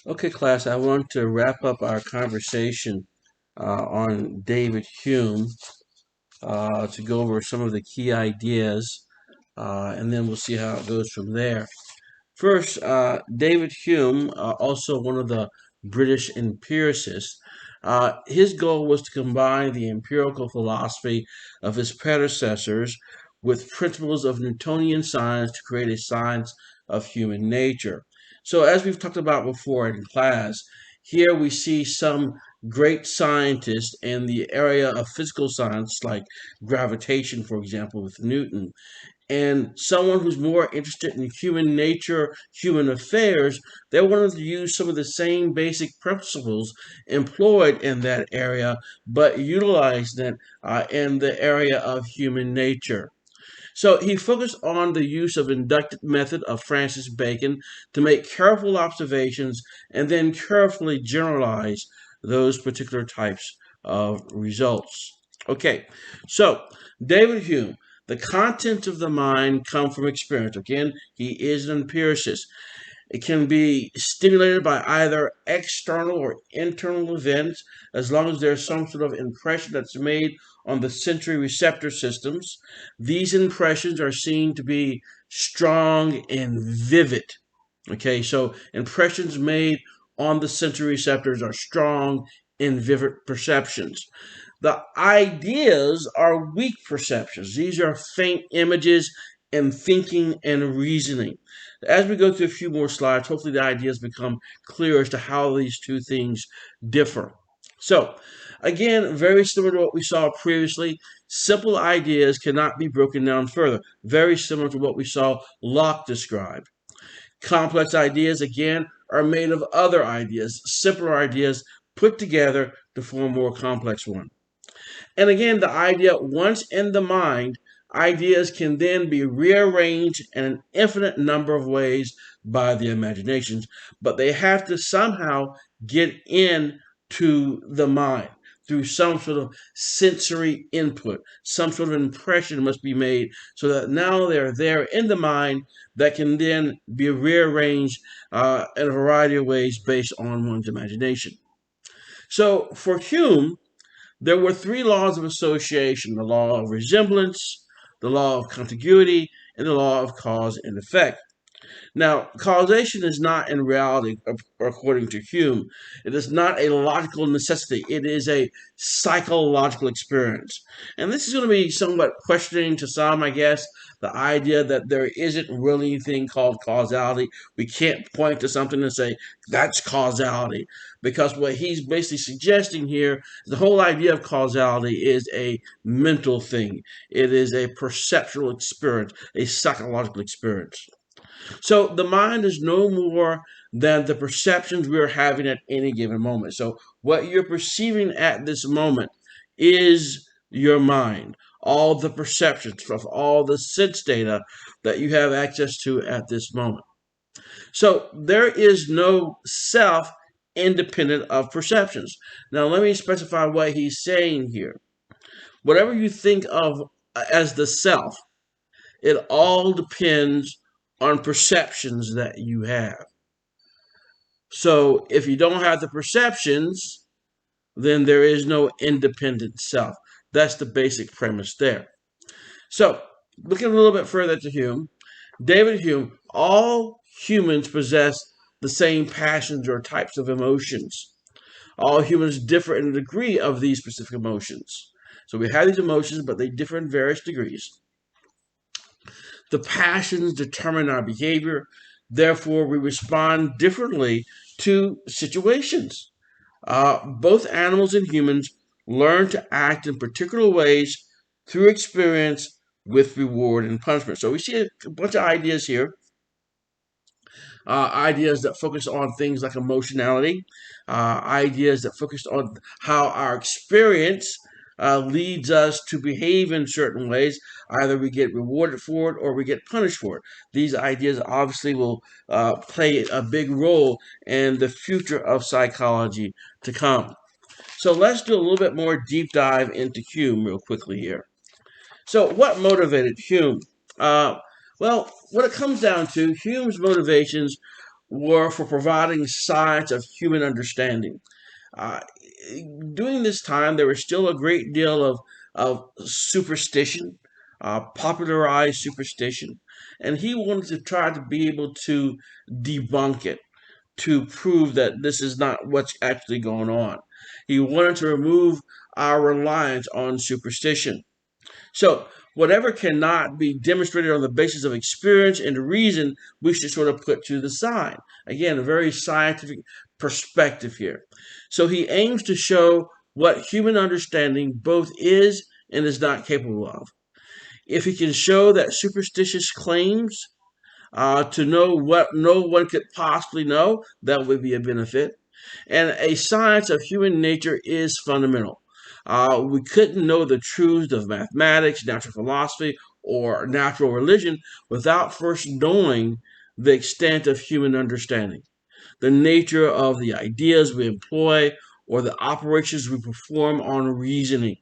Okay, class, I want to wrap up our conversation on David Hume to go over some of the key ideas, and then we'll see how it goes from there. First, David Hume, also one of the British empiricists, his goal was to combine the empirical philosophy of his predecessors with principles of Newtonian science to create a science of human nature. So, as we've talked about before in class, here we see some great scientists in the area of physical science, like gravitation, for example, with Newton, and someone who's more interested in human nature, human affairs, they wanted to use some of the same basic principles employed in that area, but utilize them in the area of human nature. So he focused on the use of inductive method of Francis Bacon to make careful observations and then carefully generalize those particular types of results. Okay, so David Hume, the contents of the mind come from experience. Again, he is an empiricist. It can be stimulated by either external or internal events, as long as there's some sort of impression that's made on the sensory receptor systems. These impressions are seen to be strong and vivid. Okay, so impressions made on the sensory receptors are strong and vivid perceptions. The ideas are weak perceptions. These are faint images and thinking and reasoning. As we go through a few more slides, hopefully the ideas become clear as to how these two things differ. So, again, very similar to what we saw previously, simple ideas cannot be broken down further. Very similar to what we saw Locke describe. Complex ideas, again, are made of other ideas, simpler ideas put together to form a more complex one. And again, the idea, once in the mind, ideas can then be rearranged in an infinite number of ways by the imaginations, but they have to somehow get into the mind through some sort of sensory input. Some sort of impression must be made so that now they're there in the mind that can then be rearranged in a variety of ways based on one's imagination. So for Hume, there were three laws of association: the law of resemblance, the law of contiguity, and the law of cause and effect. Now, causation is not in reality, according to Hume, it is not a logical necessity. It is a psychological experience. And this is going to be somewhat questioning to some, I guess, the idea that there isn't really anything called causality. We can't point to something and say, that's causality. Because what he's basically suggesting here, the whole idea of causality is a mental thing. It is a perceptual experience, a psychological experience. So the mind is no more than the perceptions we're having at any given moment. So what you're perceiving at this moment is your mind. All the perceptions of all the sense data that you have access to at this moment. So there is no self independent of perceptions. Now let me specify what he's saying here. Whatever you think of as the self, it all depends on perceptions that you have. So if you don't have the perceptions, then there is no independent self. That's the basic premise there. So looking a little bit further to Hume, David Hume, all humans possess the same passions or types of emotions. All humans differ in the degree of these specific emotions. So we have these emotions, but they differ in various degrees. The passions determine our behavior. Therefore, we respond differently to situations. Both animals and humans learn to act in particular ways through experience with reward and punishment. So we see a bunch of ideas here. Ideas that focus on things like emotionality, ideas that focus on how our experience leads us to behave in certain ways. Either we get rewarded for it or we get punished for it. These ideas obviously will play a big role in the future of psychology to come. So let's do a little bit more deep dive into Hume real quickly here. So what motivated Hume? Well, what it comes down to, Hume's motivations were for providing signs of human understanding. Uh, During this time, there was still a great deal of superstition, popularized superstition, and he wanted to try to be able to debunk it, to prove that this is not what's actually going on. He wanted to remove our reliance on superstition. So, whatever cannot be demonstrated on the basis of experience and reason, we should sort of put to the side. Again, a very scientific perspective here. So, he aims to show what human understanding both is and is not capable of. If he can show that superstitious claims to know what no one could possibly know, that would be a benefit. And a science of human nature is fundamental. We couldn't know the truths of mathematics, natural philosophy, or natural religion without first knowing the extent of human understanding, the nature of the ideas we employ, or the operations we perform on reasoning.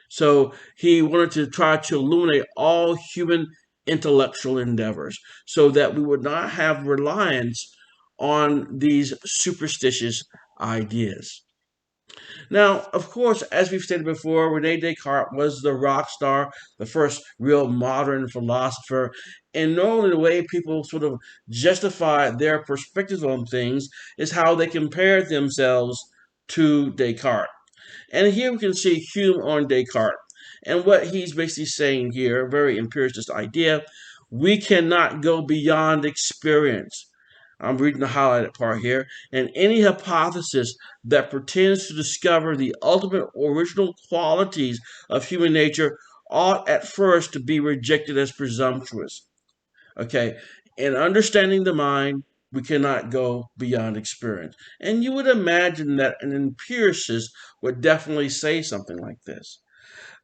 So he wanted to try to illuminate all human intellectual endeavors so that we would not have reliance on these superstitious ideas. Now, of course, as we've stated before, Rene Descartes was the rock star, the first real modern philosopher. And normally, the way people sort of justify their perspectives on things is how they compare themselves to Descartes. And here we can see Hume on Descartes. And what he's basically saying here, a very empiricist idea, we cannot go beyond experience. I'm reading the highlighted part here. And any hypothesis that pretends to discover the ultimate original qualities of human nature ought at first to be rejected as presumptuous. Okay, in understanding the mind, we cannot go beyond experience. And you would imagine that an empiricist would definitely say something like this.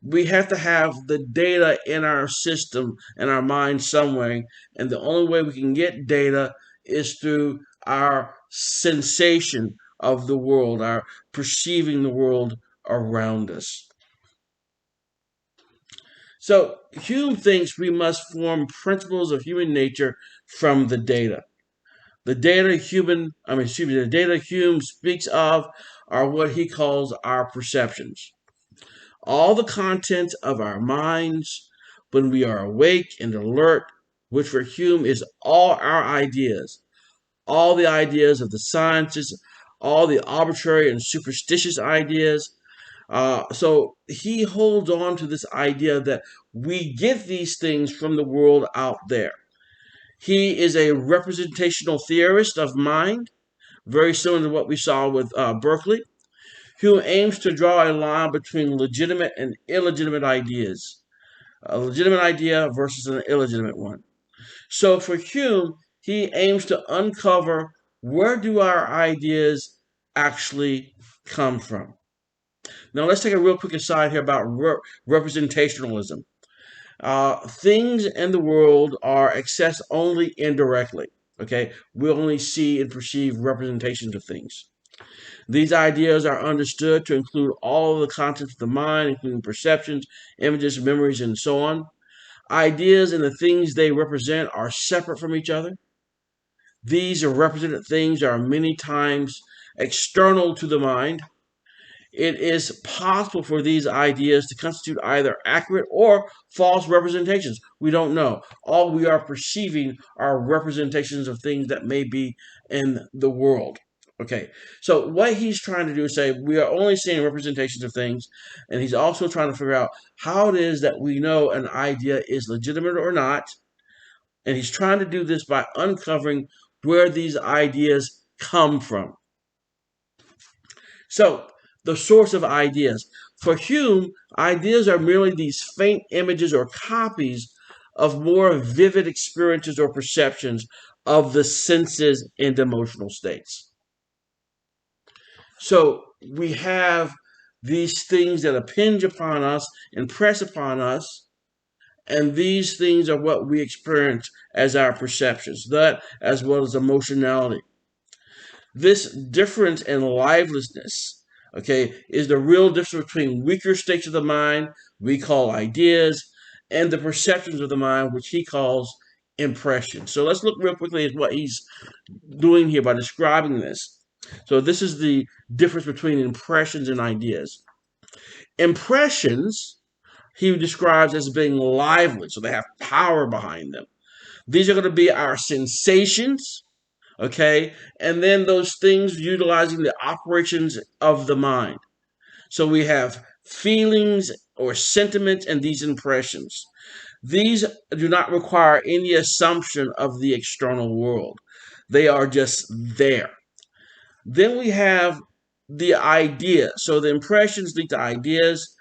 We have to have the data in our system, in our mind somewhere, and the only way we can get data is through our sensation of the world, our perceiving the world around us. So Hume thinks we must form principles of human nature from the data. The data Hume speaks of are what he calls our perceptions. All the content of our minds when we are awake and alert, which for Hume is all our ideas, all the ideas of the sciences, all the arbitrary and superstitious ideas. So he holds on to this idea that we get these things from the world out there. He is a representational theorist of mind, very similar to what we saw with Berkeley, who aims to draw a line between legitimate and illegitimate ideas, a legitimate idea versus an illegitimate one. So for Hume, he aims to uncover where do our ideas actually come from. Now let's take a real quick aside here about representationalism. Things in the world are accessed only indirectly. Okay, we only see and perceive representations of things. These ideas are understood to include all of the contents of the mind, including perceptions, images, memories, and so on. Ideas and the things they represent are separate from each other. These represented things are many times external to the mind. It is possible for these ideas to constitute either accurate or false representations. We don't know. All we are perceiving are representations of things that may be in the world. Okay, so what he's trying to do is say we are only seeing representations of things, and he's also trying to figure out how it is that we know an idea is legitimate or not. And he's trying to do this by uncovering where these ideas come from. So, the source of ideas. For Hume, ideas are merely these faint images or copies of more vivid experiences or perceptions of the senses and emotional states. So, we have these things that impinge upon us, impress upon us, and these things are what we experience as our perceptions, that as well as emotionality. This difference in liveliness, okay, is the real difference between weaker states of the mind, we call ideas, and the perceptions of the mind, which he calls impression. So let's look real quickly at what he's doing here by describing this. So this is the difference between impressions and ideas. Impressions, he describes as being lively, so they have power behind them. These are going to be our sensations, okay? And then those things utilizing the operations of the mind. So we have feelings or sentiments and these impressions. These do not require any assumption of the external world. They are just there. Then we have the idea. So the impressions lead to ideas.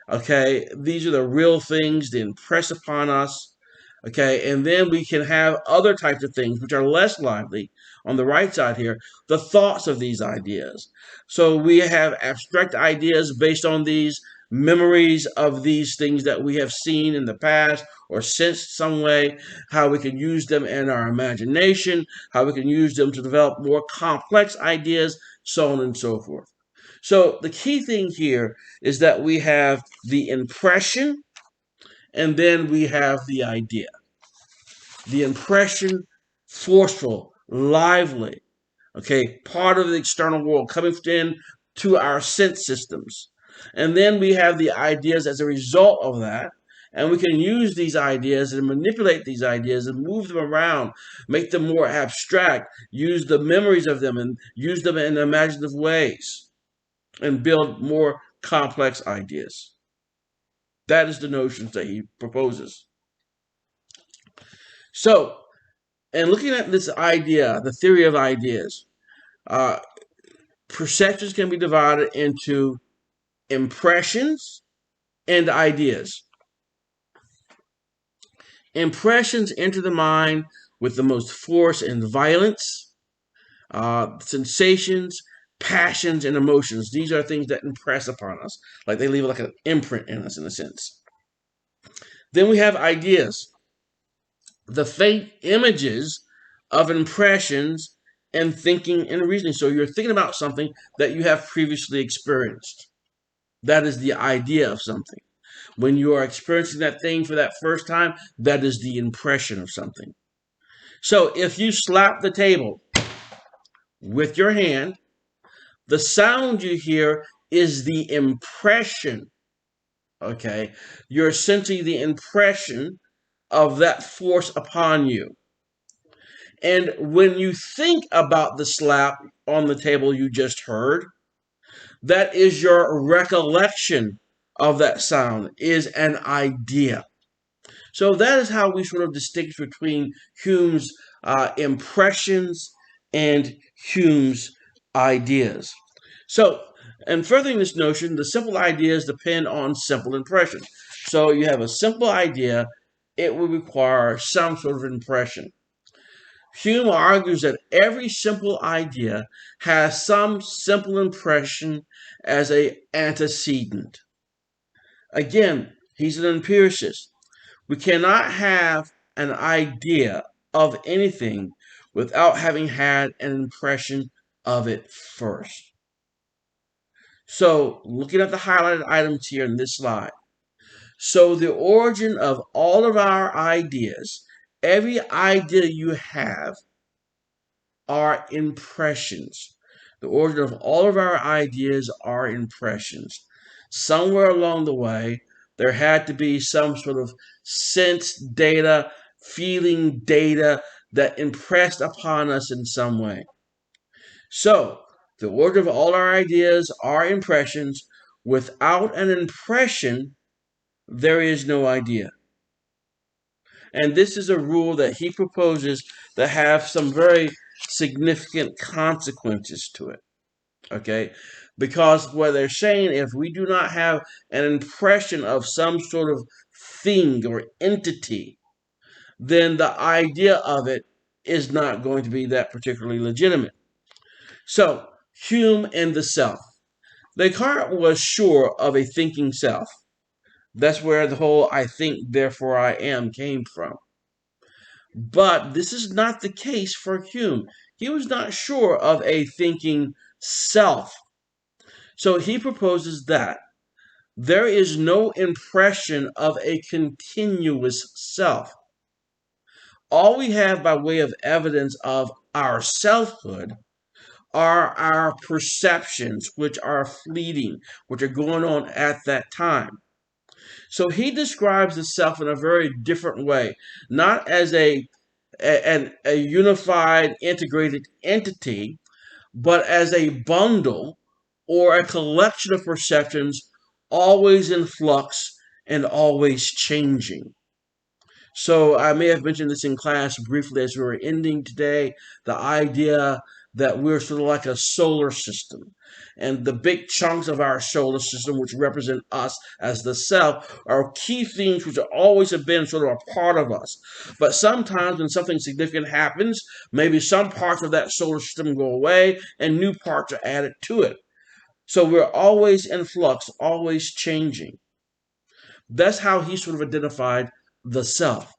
Okay, these are the real things that impress upon us. Okay, and then we can have other types of things which are less lively on the right side here, the thoughts of these ideas. So we have abstract ideas based on these memories of these things that we have seen in the past or sensed some way, how we can use them in our imagination, how we can use them to develop more complex ideas, so on and so forth. So the key thing here is that we have the impression and then we have the idea. The impression, forceful, lively, okay, part of the external world coming in to our sense systems. And then we have the ideas as a result of that. And we can use these ideas and manipulate these ideas and move them around, make them more abstract, use the memories of them and use them in imaginative ways and build more complex ideas. That is the notions that he proposes. So, and looking at this idea, the theory of ideas, uh, perceptions can be divided into impressions and ideas. Impressions enter the mind with the most force and violence, sensations, passions, and emotions. These are things that impress upon us, like they leave like an imprint in us in a sense. Then we have ideas, the faint images of impressions and thinking and reasoning. So you're thinking about something that you have previously experienced. That is the idea of something. When you are experiencing that thing for that first time, that is the impression of something. So if you slap the table with your hand, the sound you hear is the impression. Okay? You're sensing the impression of that force upon you. And when you think about the slap on the table you just heard, that is your recollection of that sound, is an idea. So that is how we sort of distinguish between Hume's impressions and Hume's ideas. So, and furthering this notion, the simple ideas depend on simple impressions. So you have a simple idea, it will require some sort of impression. Hume argues that every simple idea has some simple impression as an antecedent. Again, he's an empiricist. We cannot have an idea of anything without having had an impression of it first. So, looking at the highlighted items here in this slide. So, the origin of all of our ideas, every idea you have, are impressions. The origin of all of our ideas are impressions. Somewhere along the way, there had to be some sort of sense data, feeling data that impressed upon us in some way. So, the origin of all our ideas are impressions. Without an impression, there is no idea. And this is a rule that he proposes that have some very significant consequences to it. Okay? Because what they're saying, if we do not have an impression of some sort of thing or entity, then the idea of it is not going to be that particularly legitimate. So, Hume and the self. Descartes was sure of a thinking self. That's where the whole I think, therefore I am came from. But this is not the case for Hume. He was not sure of a thinking self. So he proposes that there is no impression of a continuous self. All we have by way of evidence of our selfhood are our perceptions, which are fleeting, which are going on at that time. So he describes the self in a very different way, not as a unified, integrated entity, but as a bundle or a collection of perceptions always in flux and always changing. So I may have mentioned this in class briefly as we were ending today, the idea that we're sort of like a solar system. And the big chunks of our solar system, which represent us as the self, are key things which always have been sort of a part of us. But sometimes when something significant happens, maybe some parts of that solar system go away and new parts are added to it. So we're always in flux, always changing. That's how he sort of identified the self.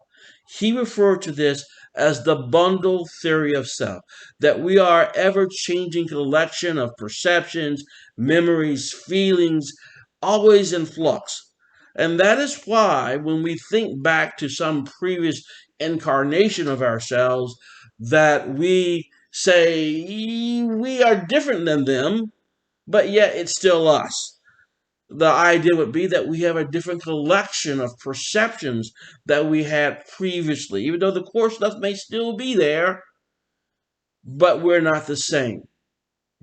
He referred to this as the bundle theory of self, that we are ever changing collection of perceptions, memories, feelings, always in flux. And that is why when we think back to some previous incarnation of ourselves, that we say we are different than them, but yet it's still us. The idea would be that we have a different collection of perceptions that we had previously, even though the core stuff may still be there, but we're not the same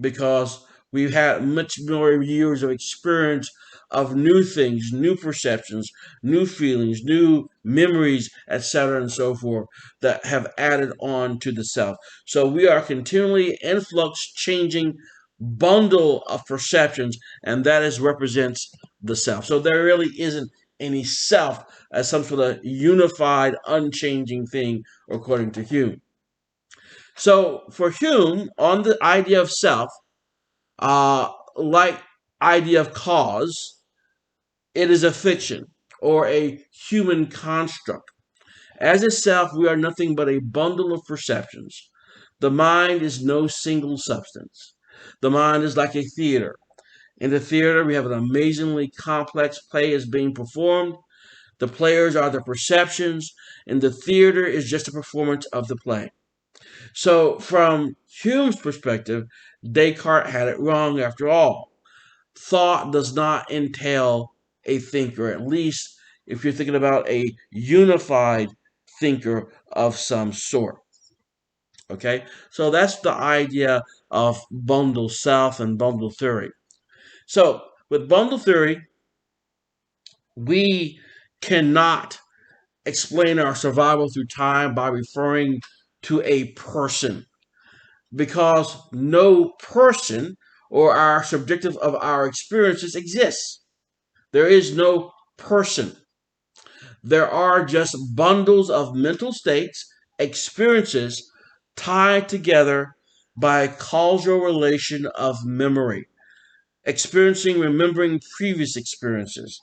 because we've had much more years of experience of new things, new perceptions, new feelings, new memories, etc., and so forth that have added on to the self. So we are continually in flux, changing bundle of perceptions, and that is represents the self. So there really isn't any self as some sort of unified, unchanging thing, according to Hume. So for Hume, on the idea of self, like idea of cause, it is a fiction or a human construct. As a self, we are nothing but a bundle of perceptions. The mind is no single substance. The mind is like a theater. In the theater, we have an amazingly complex play is being performed. The players are the perceptions, and the theater is just a performance of the play. So, from Hume's perspective, Descartes had it wrong after all. Thought does not entail a thinker, at least if you're thinking about a unified thinker of some sort. Okay, so that's the idea of bundle self and bundle theory. So, with bundle theory, we cannot explain our survival through time by referring to a person because no person or our subjective of our experiences exists. There is no person. There are just bundles of mental states, experiences tied together by a causal relation of memory, experiencing, remembering previous experiences.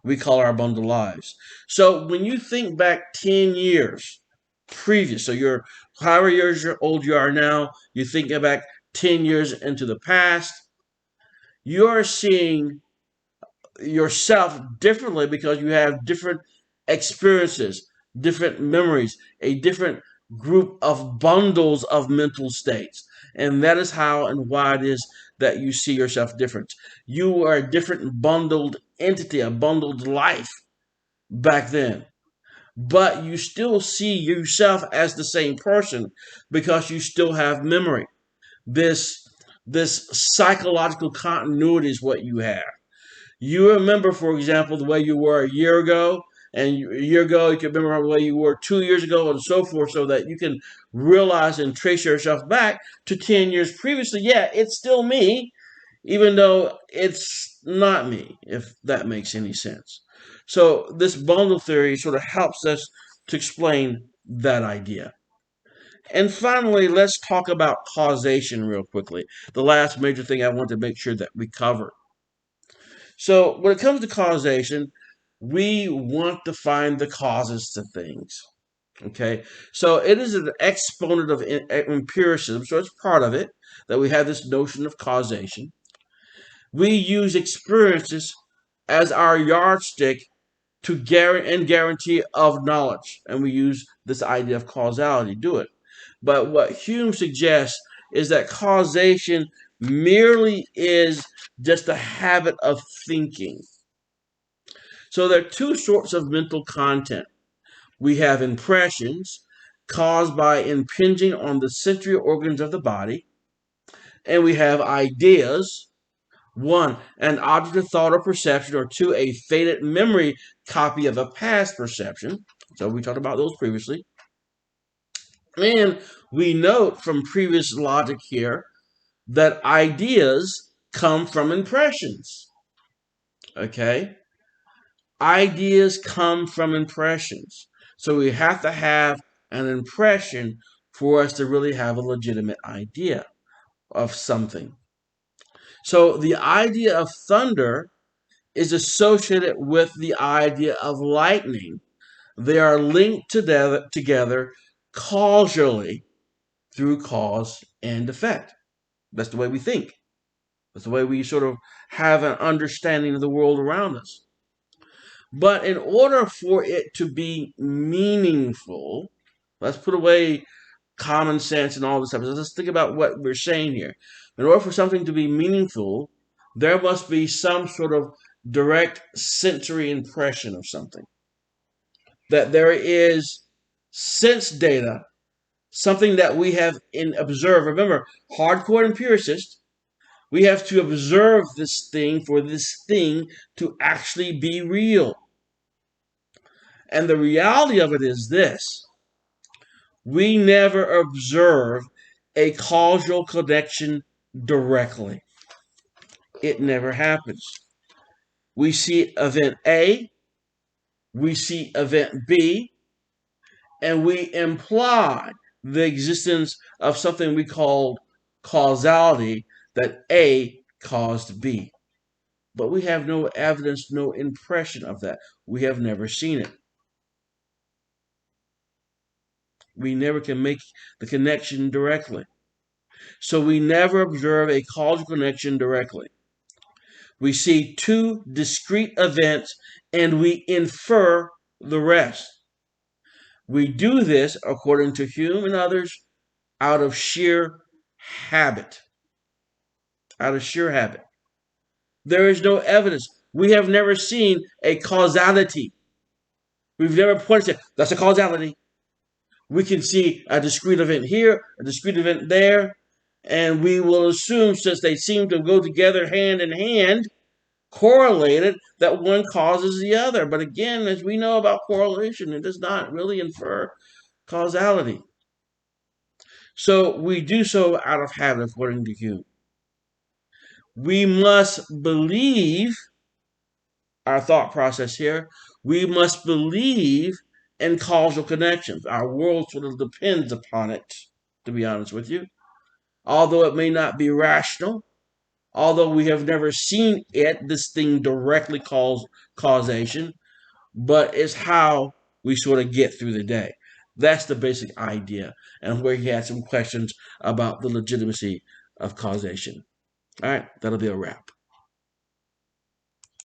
We call our bundle lives. So when you think back 10 years previous, so you're however years old you are now, you think back 10 years into the past, you're seeing yourself differently because you have different experiences, different memories, a different group of bundles of mental states. And that is how and why it is that you see yourself different. You are a different bundled entity, a bundled life back then. But you still see yourself as the same person because you still have memory. This this psychological continuity is what you have. You remember, for example, the way you were a year ago, and a year ago you can remember the way you were 2 years ago, and so forth, so that you can realize and trace yourself back to 10 years previously. Yeah, it's still me, even though it's not me, if that makes any sense. So this bundle theory sort of helps us to explain that idea. And finally, let's talk about causation real quickly. The last major thing I want to make sure that we cover. So when it comes to causation, we want to find the causes to things. Okay, so it is an exponent of empiricism, so it's part of it that we have this notion of causation. We use experiences as our yardstick to guarantee of knowledge. And we use this idea of causality to do it. But what Hume suggests is that causation merely is just a habit of thinking. So there are two sorts of mental content. We have impressions caused by impinging on the sensory organs of the body, and we have ideas. One, an object of thought or perception, or two, a faded memory copy of a past perception. So we talked about those previously. And we note from previous logic here that ideas come from impressions. Okay? Ideas come from impressions. So we have to have an impression for us to really have a legitimate idea of something. So the idea of thunder is associated with the idea of lightning. They are linked together causally through cause and effect. That's the way we think. That's the way we sort of have an understanding of the world around us. But in order for it to be meaningful, let's put away common sense and all this stuff. Let's think about what we're saying here. In order for something to be meaningful, there must be some sort of direct sensory impression of something. That there is sense data, something that we have observed. Remember, hardcore empiricists, we have to observe this thing for this thing to actually be real. And the reality of it is this: we never observe a causal connection directly. It never happens. We see event A, we see event B, and we imply the existence of something we call causality, that A caused B. But we have no evidence, no impression of that. We have never seen it. We never can make the connection directly. So we never observe a causal connection directly. We see two discrete events and we infer the rest. We do this, according to Hume and others, out of sheer habit. Out of sheer habit. There is no evidence. We have never seen a causality. We've never pointed to that's a causality. We can see a discrete event here, a discrete event there, and we will assume, since they seem to go together hand in hand, correlated, that one causes the other. But again, as we know about correlation, it does not really infer causality. So we do so out of habit, according to Hume. We must believe our thought process here. We must believe in causal connections. Our world sort of depends upon it, to be honest with you. Although it may not be rational, although we have never seen this thing directly cause causation, but it's how we sort of get through the day. That's the basic idea, and where he had some questions about the legitimacy of causation. All right, that'll be a wrap.